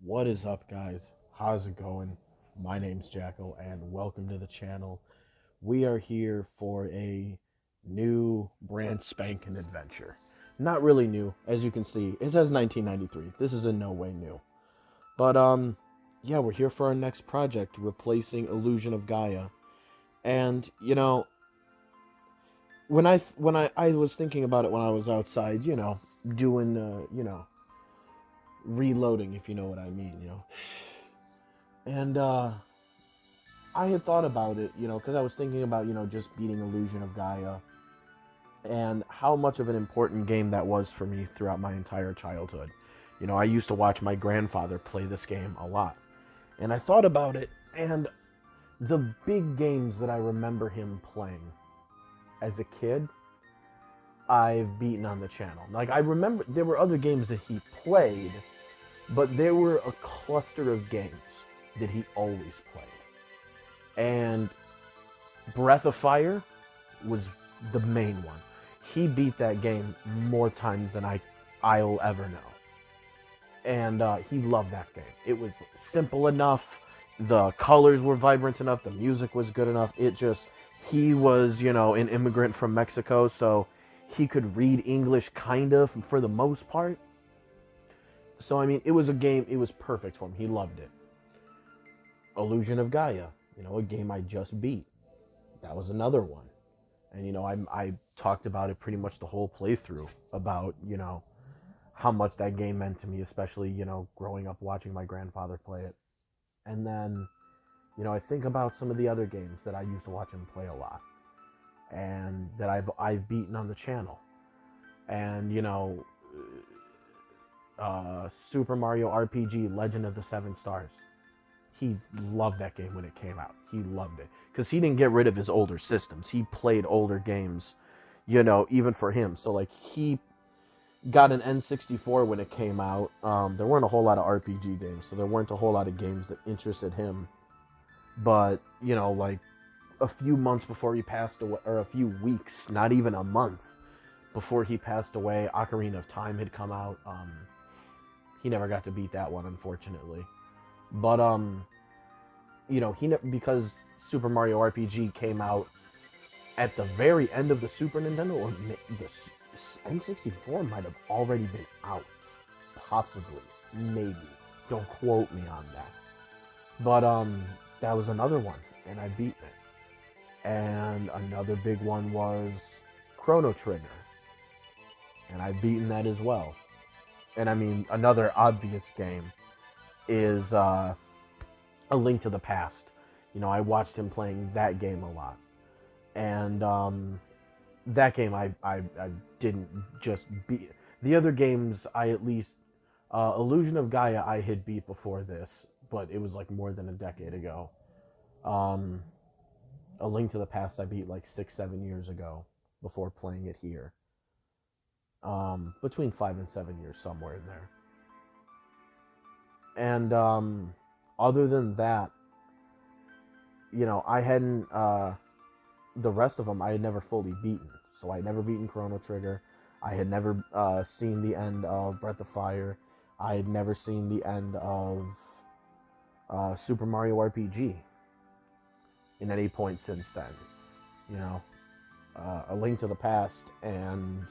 What is up, guys? How's it going? My name's Jackal, and welcome to the channel. We are here for a new brand spanking adventure. Not really new, as you can see. It says 1993. This is in no way new. But, yeah, we're here for our next project, replacing Illusion of Gaia. And, when I was thinking about it when I was outside, doing, reloading, if you know what I mean. And I had thought about it, because I was thinking about, just beating Illusion of Gaia and how much of an important game that was for me throughout my entire childhood. I used to watch my grandfather play this game a lot. And I thought about it, and the big games that I remember him playing as a kid, I've beaten on the channel. Like, I remember there were other games that he played, but there were a cluster of games that he always played. And Breath of Fire was the main one. He beat that game more times than I'll ever know. And he loved that game. It was simple enough. The colors were vibrant enough. The music was good enough. He was, an immigrant from Mexico, so he could read English kind of for the most part. So, I mean, it was a game, it was perfect for him. He loved it. Illusion of Gaia, a game I just beat. That was another one. And, I talked about it pretty much the whole playthrough about, how much that game meant to me, especially, growing up watching my grandfather play it. And then, I think about some of the other games that I used to watch him play a lot and that I've beaten on the channel. And, Super Mario RPG Legend of the Seven Stars. He loved that game when it came out. He loved it. Because he didn't get rid of his older systems. He played older games, even for him. So, like, he got an N64 when it came out. There weren't a whole lot of RPG games, so there weren't a whole lot of games that interested him. But, like, a few months before he passed away, or a few weeks, not even a month before he passed away, Ocarina of Time had come out. He never got to beat that one, unfortunately. But, because Super Mario RPG came out at the very end of the Super Nintendo, or the N64 might have already been out. Possibly. Maybe. Don't quote me on that. But, that was another one, and I beat it. And another big one was Chrono Trigger. And I've beaten that as well. And I mean, another obvious game is A Link to the Past. I watched him playing that game a lot. And that game I didn't just beat. The other games I at least... Illusion of Gaia I had beat before this, but it was like more than a decade ago. A Link to the Past I beat like 6-7 years ago before playing it here. Between 5 and 7 years, somewhere in there. And other than that, I hadn't the rest of them I had never fully beaten. So I had never beaten Chrono Trigger. I had never seen the end of Breath of Fire. I had never seen the end of Super Mario RPG in any point since then. A Link to the Past and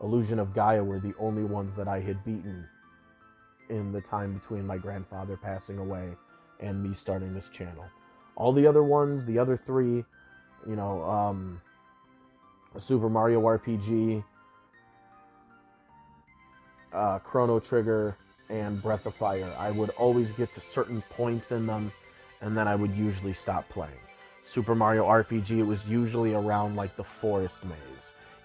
Illusion of Gaia were the only ones that I had beaten in the time between my grandfather passing away and me starting this channel. All the other ones, the other three, Super Mario RPG, Chrono Trigger, and Breath of Fire, I would always get to certain points in them, and then I would usually stop playing. Super Mario RPG, it was usually around like the forest maze.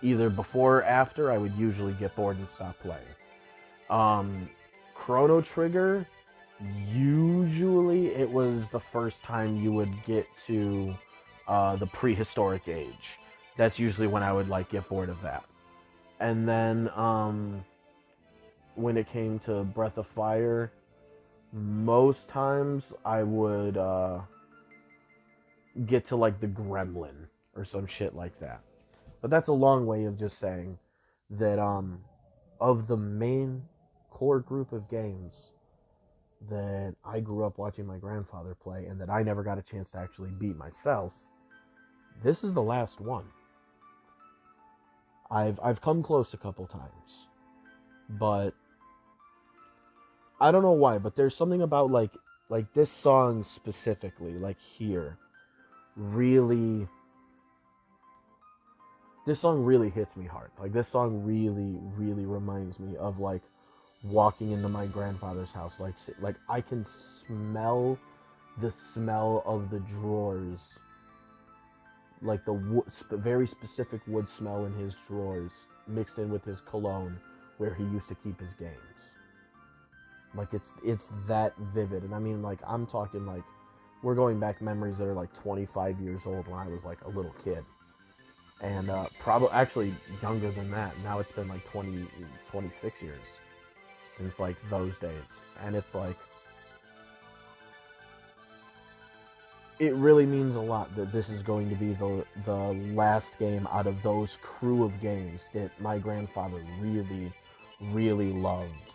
Either before or after, I would usually get bored and stop playing. Chrono Trigger, usually it was the first time you would get to the prehistoric age. That's usually when I would like get bored of that. And then when it came to Breath of Fire, most times I would get to like the Gremlin or some shit like that. But that's a long way of just saying that of the main core group of games, that I grew up watching my grandfather play and that I never got a chance to actually beat myself, this is the last one. I've come close a couple times, but I don't know why, but there's something about like this song specifically, like here, really this song really hits me hard. Like this song really, really reminds me of like walking into my grandfather's house. Like I can smell the smell of the drawers, like the very specific wood smell in his drawers, mixed in with his cologne, where he used to keep his games. Like it's that vivid, and I mean like I'm talking like we're going back memories that are like 25 years old when I was like a little kid. And probably actually younger than that. Now it's been like 20, 26 years since like those days. And it's like, it really means a lot that this is going to be the last game out of those crew of games that my grandfather really, really loved,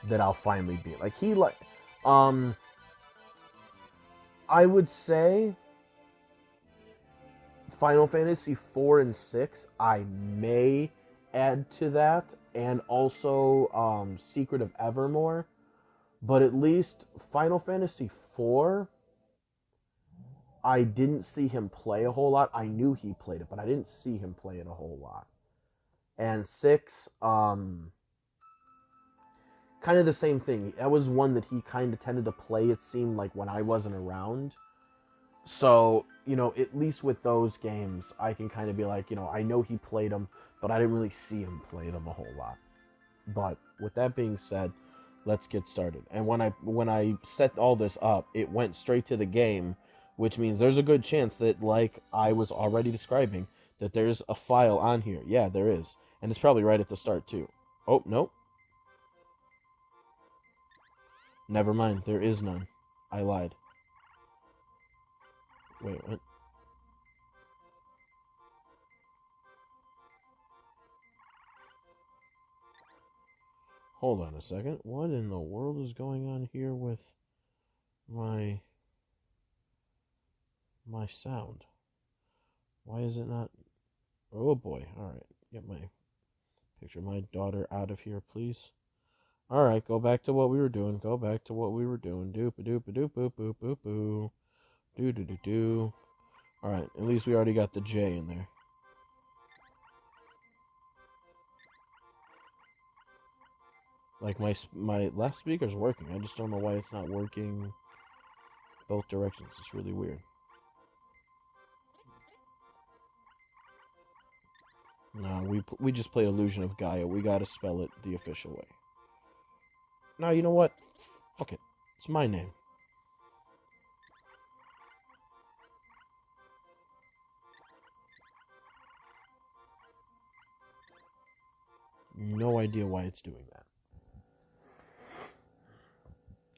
that I'll finally beat. Like I would say Final Fantasy 4 and 6, I may add to that, and also Secret of Evermore. But at least Final Fantasy 4, I didn't see him play a whole lot. I knew he played it, but I didn't see him play it a whole lot. And 6, kind of the same thing. That was one that he kind of tended to play, it seemed like, when I wasn't around. So, you know, at least with those games, I can kind of be like, you know, I know he played them, but I didn't really see him play them a whole lot. But with that being said, let's get started. And when I set all this up, it went straight to the game, which means there's a good chance that, like I was already describing, that there's a file on here. Yeah, there is. And it's probably right at the start, too. Oh, nope. Never mind, there is none. I lied. Wait, what? Hold on a second. What in the world is going on here with my sound? Why is it not? Oh boy. All right. Get my picture of my daughter out of here, please. All right, go back to what we were doing. Go back to what we were doing. Doop a doop a doop boop boop boop boo. Do do do do. All right, at least we already got the J in there. Like my left speaker's working. I just don't know why it's not working both directions. It's really weird. No, we just played Illusion of Gaia. We gotta spell it the official way. No, you know what? Fuck it. It's my name. No idea why it's doing that.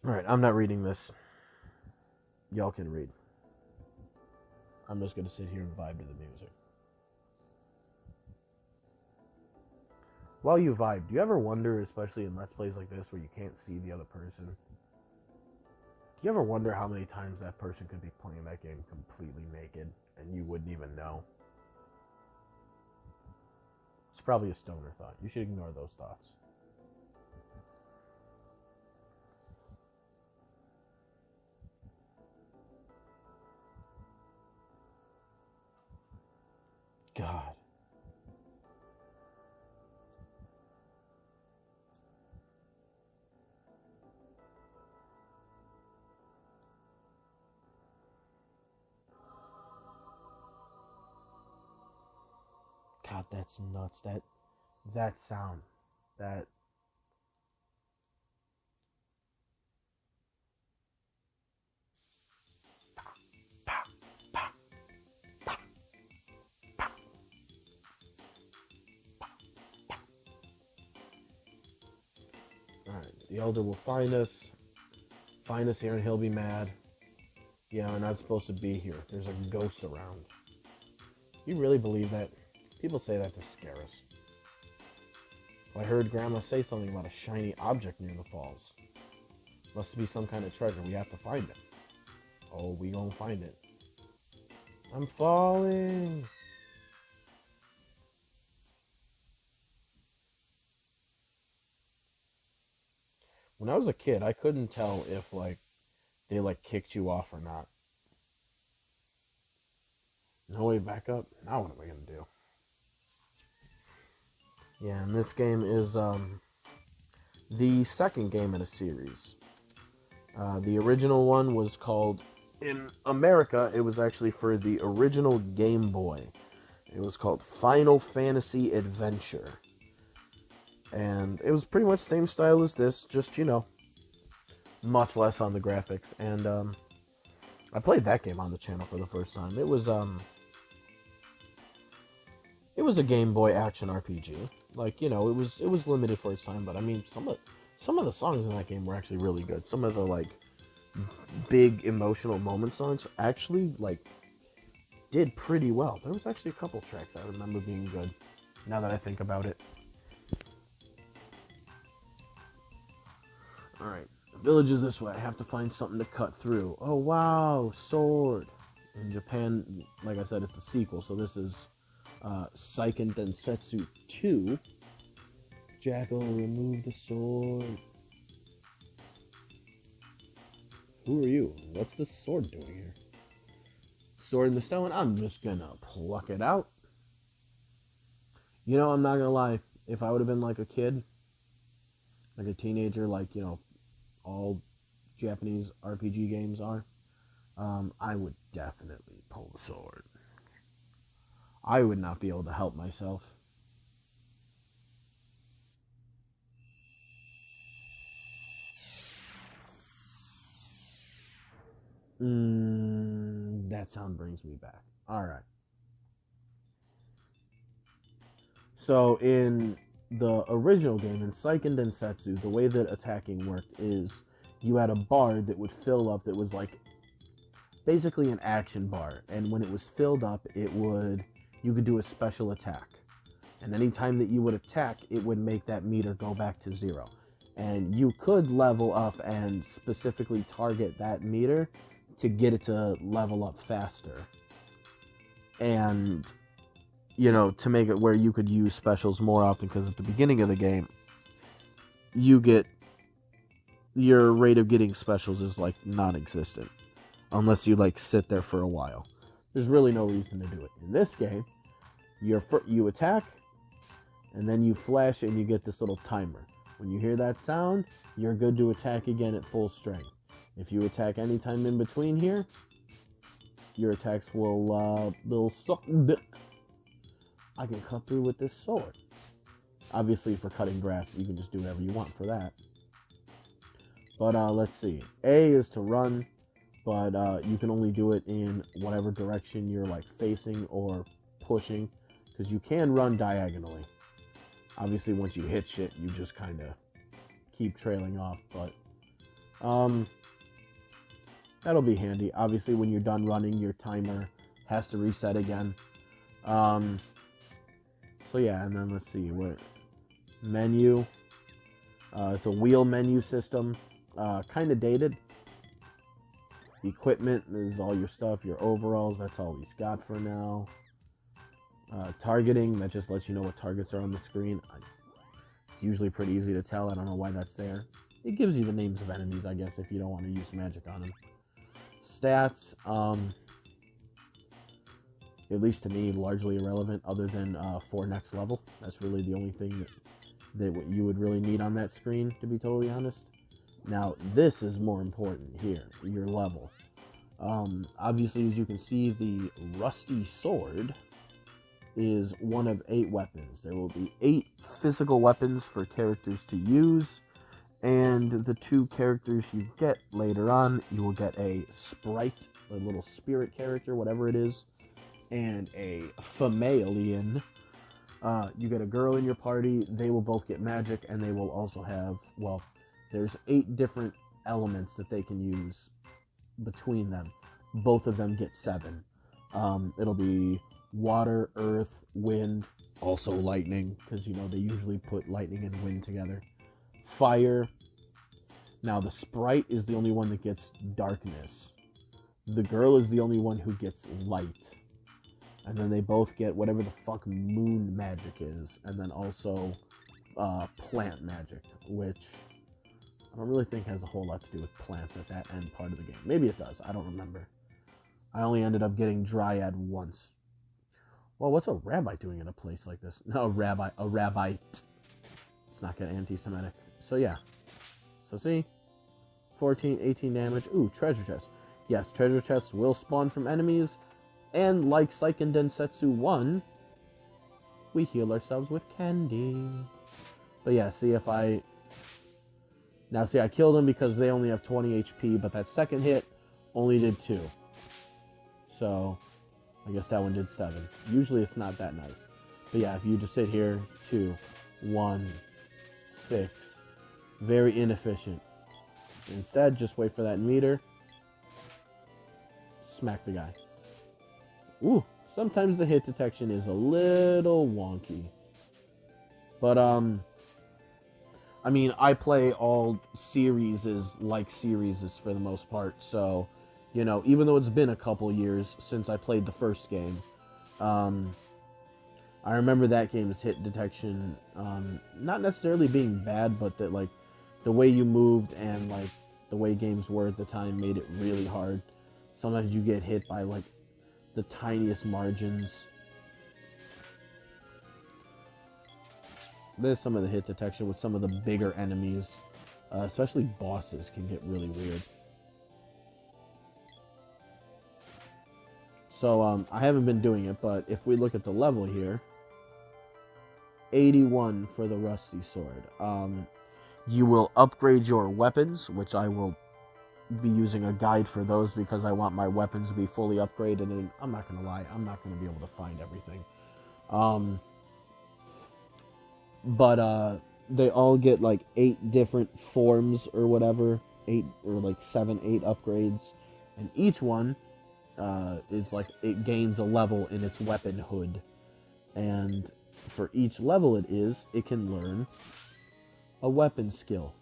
Alright, I'm not reading this. Y'all can read. I'm just gonna sit here and vibe to the music. While you vibe, do you ever wonder, especially in Let's Plays like this where you can't see the other person, do you ever wonder how many times that person could be playing that game completely naked and you wouldn't even know? It's probably a stoner thought. You should ignore those thoughts. God. God, that's nuts. That sound. That Alright, the Elder will find us here, and he'll be mad. Yeah, we're not supposed to be here. There's a ghost around. You really believe that? People say that to scare us. I heard Grandma say something about a shiny object near the falls. Must be some kind of treasure. We have to find it. Oh, we gonna find it. I'm falling. When I was a kid, I couldn't tell if like they like kicked you off or not. No way back up. Now what am I gonna do? Yeah, and this game is the second game in a series. The original one was called, in America, it was actually for the original Game Boy. It was called Final Fantasy Adventure. And it was pretty much the same style as this, just, much less on the graphics. And I played that game on the channel for the first time. It was a Game Boy action RPG. Like, it was limited for its time, but I mean, some of the songs in that game were actually really good. Some of the like big emotional moment songs actually like did pretty well. There was actually a couple tracks I remember being good. Now that I think about it. All right, the village is this way. I have to find something to cut through. Oh wow, sword. In Japan, like I said, it's the sequel, so this is Seiken Densetsu 2. Jackal, remove the sword. Who are you? What's this sword doing here? Sword in the stone? I'm just gonna pluck it out. I'm not gonna lie. If I would have been like a kid, like a teenager, like, all Japanese RPG games are, I would definitely pull the sword. I would not be able to help myself. That sound brings me back. Alright. So, in the original game, in Seiken Densetsu, the way that attacking worked is you had a bar that would fill up that was like basically an action bar. And when it was filled up, you could do a special attack. And anytime that you would attack, it would make that meter go back to 0. And you could level up and specifically target that meter to get it to level up faster. And, to make it where you could use specials more often, because at the beginning of the game, your rate of getting specials is like non-existent. Unless you like sit there for a while. There's really no reason to do it. In this game, you attack, and then you flash and you get this little timer. When you hear that sound, you're good to attack again at full strength. If you attack anytime in between here, your attacks will suck dick. I can cut through with this sword. Obviously, for cutting grass, you can just do whatever you want for that. But let's see. A is to run, but you can only do it in whatever direction you're like facing or pushing, because you can run diagonally. Obviously, once you hit shit, you just kind of keep trailing off, but that'll be handy. Obviously, when you're done running, your timer has to reset again. So yeah, and then let's see, what menu. It's a wheel menu system, kind of dated. Equipment is all your stuff, your overalls. That's all he's got for now. Targeting, that just lets you know what targets are on the screen. It's usually pretty easy to tell. I don't know why that's there. It gives you the names of enemies, I guess, if you don't want to use magic on them. Stats, at least to me, largely irrelevant, other than for next level. That's really the only thing that you would really need on that screen, to be totally honest. Now, this is more important here, your level. Obviously, as you can see, the Rusty Sword is one of 8 weapons. There will be 8 physical weapons for characters to use, and the 2 characters you get later on, you will get a sprite, a little spirit character, whatever it is, and a Phoemalian. You get a girl in your party, they will both get magic, and they will also have, there's 8 different elements that they can use between them. Both of them get 7. It'll be water, earth, wind, also lightning, because, they usually put lightning and wind together. Fire. Now, the sprite is the only one that gets darkness. The girl is the only one who gets light. And then they both get whatever the fuck moon magic is. And then also plant magic, which I don't really think has a whole lot to do with plants at that end part of the game. Maybe it does. I don't remember. I only ended up getting Dryad once. Well, what's a rabbi doing in a place like this? No, a rabbi. It's not get anti-Semitic. So yeah. So see? 14, 18 damage. Ooh, treasure chest. Yes, treasure chests will spawn from enemies. And like Seiken Densetsu 1, we heal ourselves with candy. But yeah, see if I... Now see, I killed them because they only have 20 HP, but that second hit only did 2. So, I guess that one did 7. Usually it's not that nice. But yeah, if you just sit here, 2, 1, 6. Very inefficient. Instead, just wait for that meter. Smack the guy. Ooh, sometimes the hit detection is a little wonky. But, I mean, I play all series for the most part. So, you know, even though it's been a couple years since I played the first game, I remember that game's hit detection, not necessarily being bad, but that, like, the way you moved and, like, the way games were at the time made it really hard. Sometimes you get hit by, like, the tiniest margins. There's some of the hit detection with some of the bigger enemies, especially bosses, can get really weird. So, I haven't been doing it, but if we look at the level here, 81 for the Rusty Sword. You will upgrade your weapons, which I will be using a guide for those because I want my weapons to be fully upgraded, and I'm not going to lie, I'm not going to be able to find everything. But they all get like 8 different forms or whatever, 8 or like 7, 8 upgrades, and each one is like, it gains a level in its weapon hood, and for each level it can learn a weapon skill.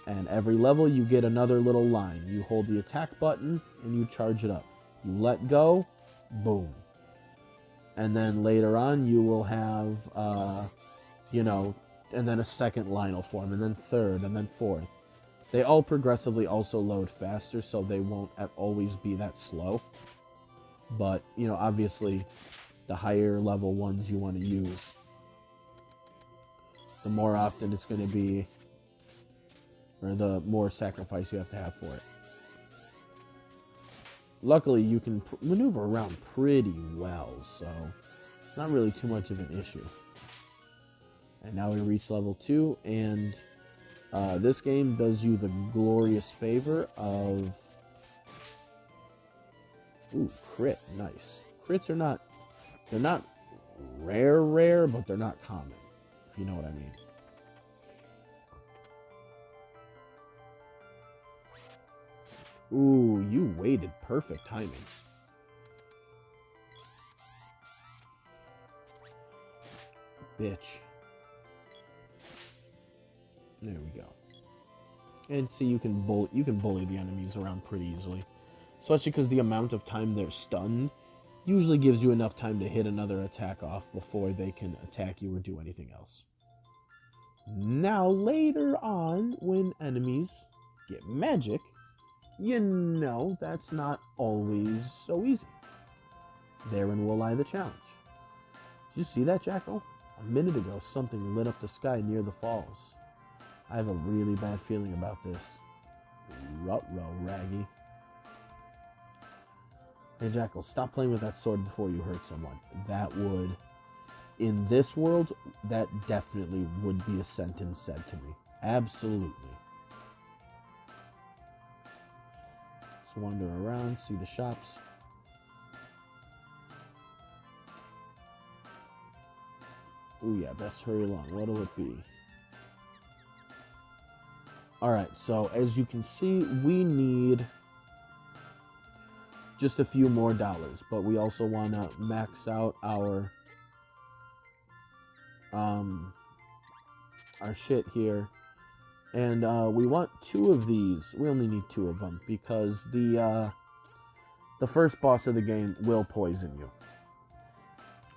And every level you get another little line. You hold the attack button and you charge it up. You let go, boom. And then later on you will have, you know, and then a second line will form, and then third, and then fourth. They all progressively also load faster, so they won't always be that slow. But, you know, obviously, the higher level ones you want to use, the more often it's going to be, or the more sacrifice you have to have for it. Luckily, you can maneuver around pretty well, so it's not really too much of an issue. And now we reach level 2, and this game does you the glorious favor of... Ooh, crit, nice. Crits are not... They're not rare, but they're not common, if you know what I mean. Ooh, you waited. Perfect timing. Bitch. There we go. And see, you can bully the enemies around pretty easily. Especially because the amount of time they're stunned usually gives you enough time to hit another attack off before they can attack you or do anything else. Now, later on, when enemies get magic, you know that's not always so easy. Therein will lie the challenge. Did you see that, Jackal? A minute ago, something lit up the sky near the falls. I have a really bad feeling about this. Ruh-roh, Raggy. Hey, Jackal, stop playing with that sword before you hurt someone. That would, in this world, that definitely would be a sentence said to me. Absolutely. Let's wander around, see the shops. Ooh, yeah, best hurry along. What'll it be? Alright, so as you can see, we need just a few more dollars, but we also want to max out our shit here And we want 2 of these. We only need 2 of them because the first boss of the game will poison you.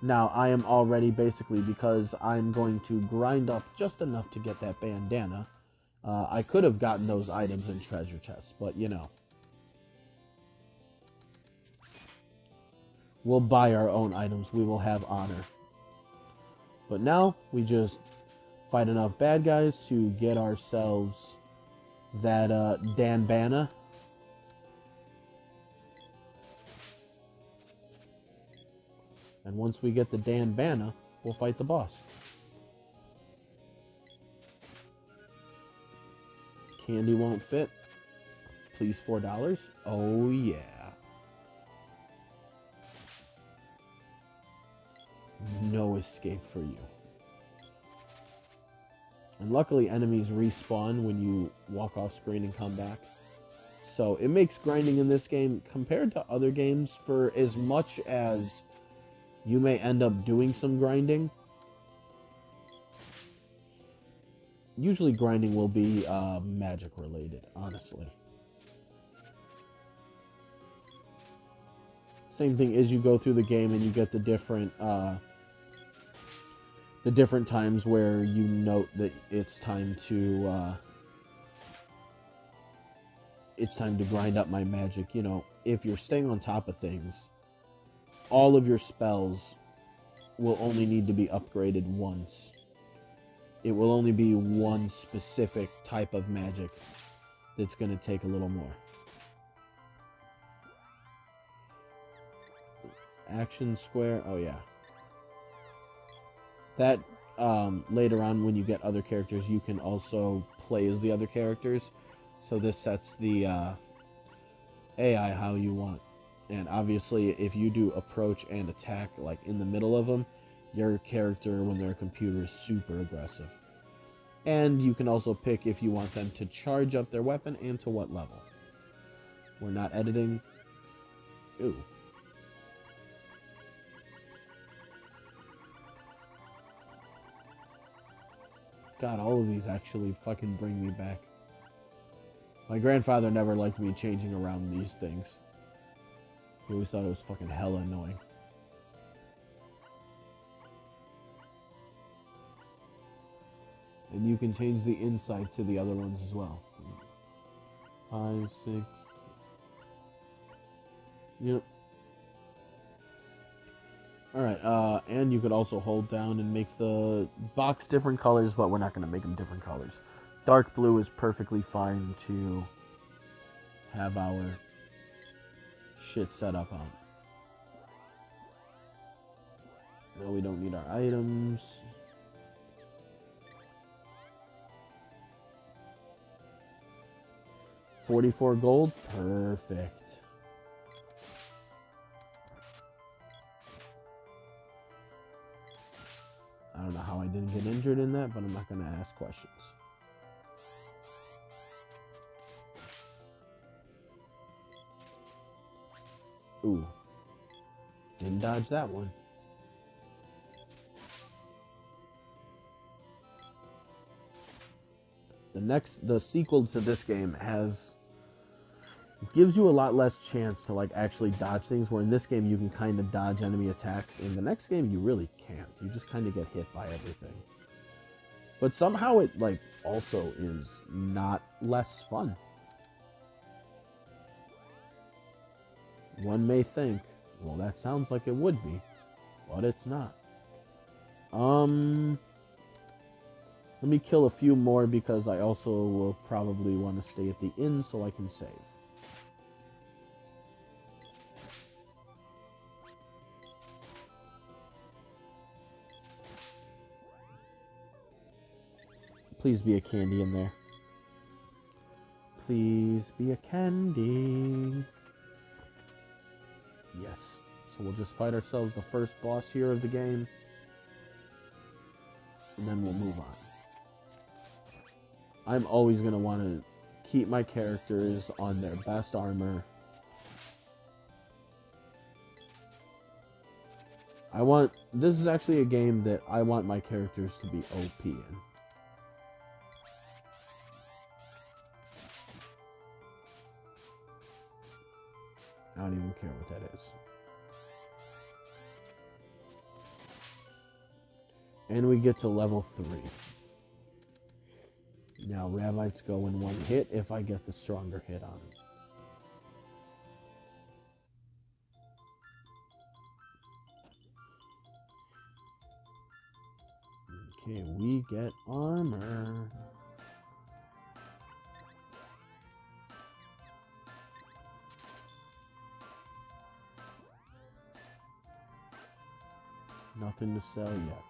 Now, I am already basically, because I'm going to grind up just enough to get that bandana. I could have gotten those items in treasure chests, but you know. We'll buy our own items. We will have honor. But now, we just fight enough bad guys to get ourselves that Danbana. And once we get the Danbana, we'll fight the boss. Candy won't fit. Please, $4. Oh, yeah. No escape for you. And luckily, enemies respawn when you walk off screen and come back. So it makes grinding in this game, compared to other games, for as much as you may end up doing some grinding, usually grinding will be magic related, honestly. Same thing as you go through the game and you get the different times where you note that it's time to grind up my magic. You know, if you're staying on top of things, all of your spells will only need to be upgraded once. It will only be one specific type of magic that's going to take a little more. Action square, oh yeah. That, later on when you get other characters, you can also play as the other characters. So this sets the AI how you want. And obviously, if you do approach and attack, like in the middle of them, your character, when they're a computer, is super aggressive. And you can also pick if you want them to charge up their weapon and to what level. We're not editing. Ooh. God, all of these actually fucking bring me back. My grandfather never liked me changing around these things. He always thought it was fucking hella annoying. And you can change the inside to the other ones as well. 5, 6. Yep. Alright, and you could also hold down and make the box different colors, but we're not going to make them different colors. Dark blue is perfectly fine to have our shit set up on. No, we don't need our items. $44 gold, perfect. I don't know how I didn't get injured in that, but I'm not going to ask questions. Ooh. Didn't dodge that one. The sequel to this game gives you a lot less chance to like actually dodge things, where in this game you can kind of dodge enemy attacks. In the next game you really can't. You just kind of get hit by everything. But somehow it like also is not less fun. One may think, well, that sounds like it would be, but it's not. Let me kill a few more because I also will probably want to stay at the inn so I can save. Please be a candy in there. Please be a candy. Yes. So we'll just fight ourselves the first boss here of the game. And then we'll move on. I'm always going to want to keep my characters on their best armor. This is actually a game that I want my characters to be OP in. I don't even care what that is. And we get to level 3. Now, Ravites go in one hit if I get the stronger hit on it. Okay, we get armor. Nothing to sell yet.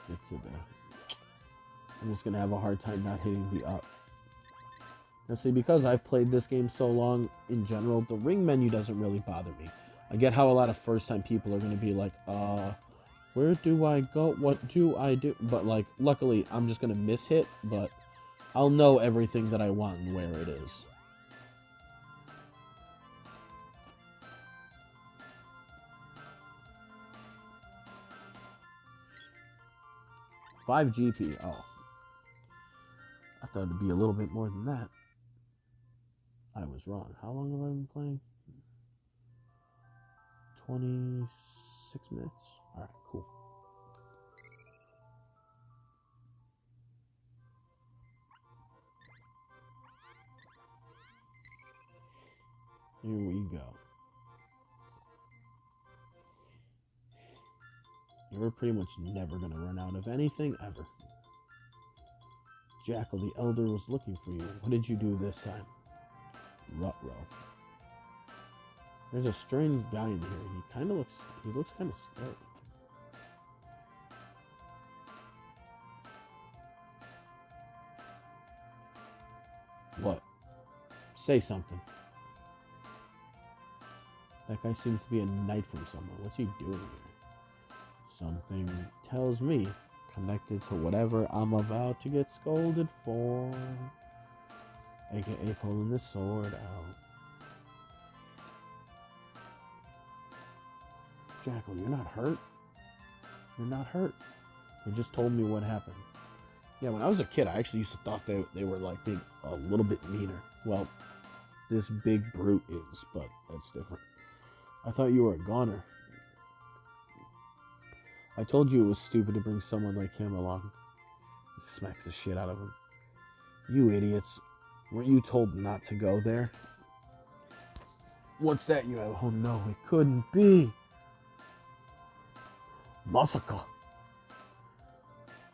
Let's get to that. I'm just going to have a hard time not hitting the up. Now see, because I've played this game so long, in general, the ring menu doesn't really bother me. I get how a lot of first-time people are going to be like, where do I go? What do I do? But, like, luckily, I'm just going to miss hit, but I'll know everything that I want and where it is. $5 GP. Oh. I thought it'd be a little bit more than that. I was wrong. How long have I been playing? 26 minutes? Alright, cool. Here we go. You're pretty much never going to run out of anything, ever. Jackal the Elder was looking for you. What did you do this time? Ruh-roh. There's a strange guy in here. He looks kind of scary. What? Say something. That guy seems to be a knight from somewhere. What's he doing here? Something tells me connected to whatever I'm about to get scolded for. AKA pulling the sword out. Jackal, you're not hurt? You're not hurt. They just told me what happened. Yeah, when I was a kid, I actually used to thought they were like being a little bit meaner. Well, this big brute is, but that's different. I thought you were a goner. I told you it was stupid to bring someone like him along. He smacks the shit out of him. You idiots. Weren't you told not to go there? What's that you have? Oh no, it couldn't be. Masaka.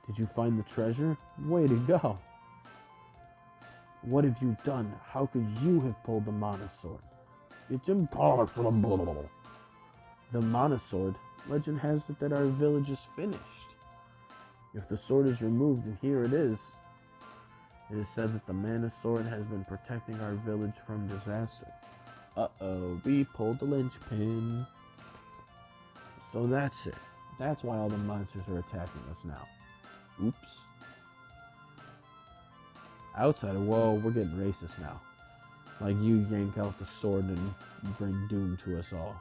Did you find the treasure? Way to go. What have you done? How could you have pulled the Mana Sword? It's impossible. The Mana Sword? Legend has it that our village is finished. If the sword is removed, and here it is said that the Mana Sword has been protecting our village from disaster. Uh-oh, we pulled the linchpin. So that's it. That's why all the monsters are attacking us now. Oops. Outsider, whoa, we're getting racist now. Like, you yank out the sword and bring doom to us all.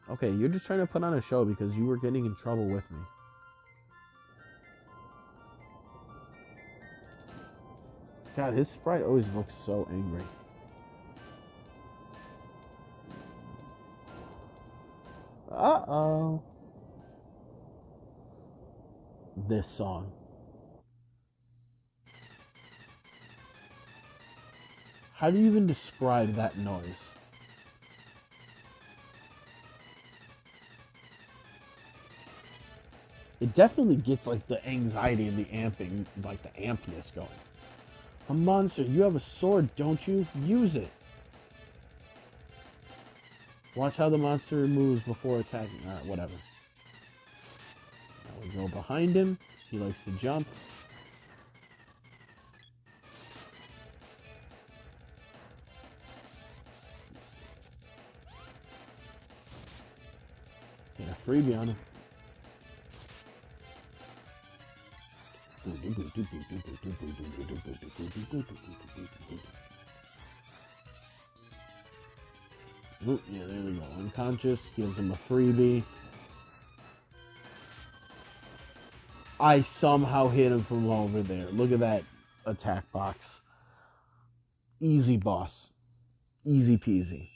Okay, you're just trying to put on a show because you were getting in trouble with me. God, his sprite always looks so angry. Uh-oh. This song. How do you even describe that noise? It definitely gets like the anxiety and the amping, like the ampness going. A monster, you have a sword, don't you? Use it. Watch how the monster moves before attacking. Alright, whatever. Now we go behind him. He likes to jump. Get a freebie on him. Ooh, yeah, there we go. Unconscious, gives him a freebie. I somehow hit him from over there. Look at that attack box. Easy, boss. Easy peasy.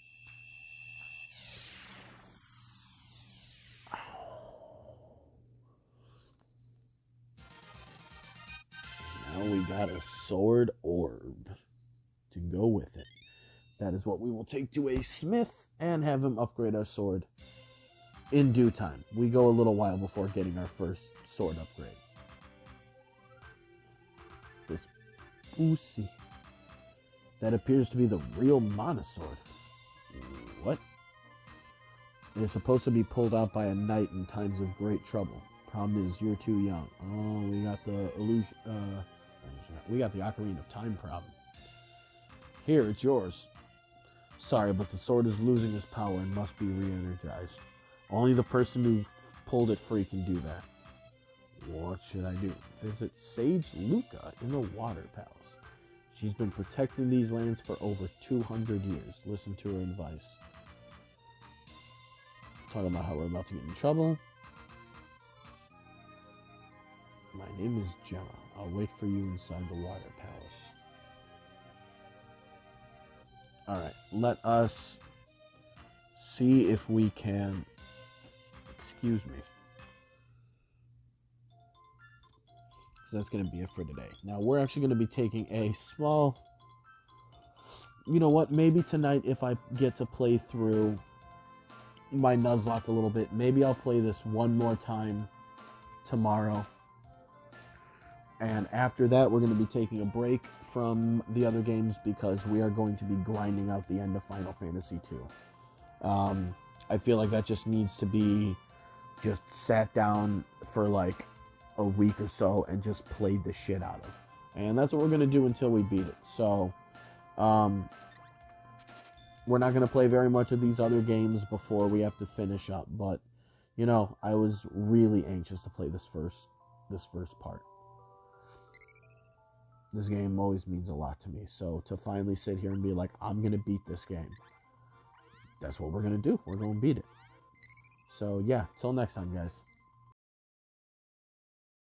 Now we got a sword orb to go with it. That is what we will take to a smith and have him upgrade our sword in due time. We go a little while before getting our first sword upgrade. This pussy. That appears to be the real Mana Sword. What? It is supposed to be pulled out by a knight in times of great trouble. Problem is, you're too young. Oh, we got the illusion. We got the Ocarina of Time problem. Here, it's yours. Sorry, but the sword is losing its power and must be re-energized. Only the person who pulled it free can do that. What should I do? Visit Sage Luca in the Water Palace. She's been protecting these lands for over 200 years. Listen to her advice. Talking about how we're about to get in trouble. My name is Gemma. I'll wait for you inside the Water Palace. Alright, let us see if we can... Excuse me. So that's going to be it for today. Now, we're actually going to be taking a small... You know what? Maybe tonight, if I get to play through my Nuzlocke a little bit, maybe I'll play this one more time tomorrow. And after that, we're going to be taking a break from the other games because we are going to be grinding out the end of Final Fantasy II. I feel like that just needs to be just sat down for like a week or so and just played the shit out of. And that's what we're going to do until we beat it. So, we're not going to play very much of these other games before we have to finish up. But, you know, I was really anxious to play this first part. This game always means a lot to me. So to finally sit here and be like, I'm going to beat this game. That's what we're going to do. We're going to beat it. So yeah, till next time, guys.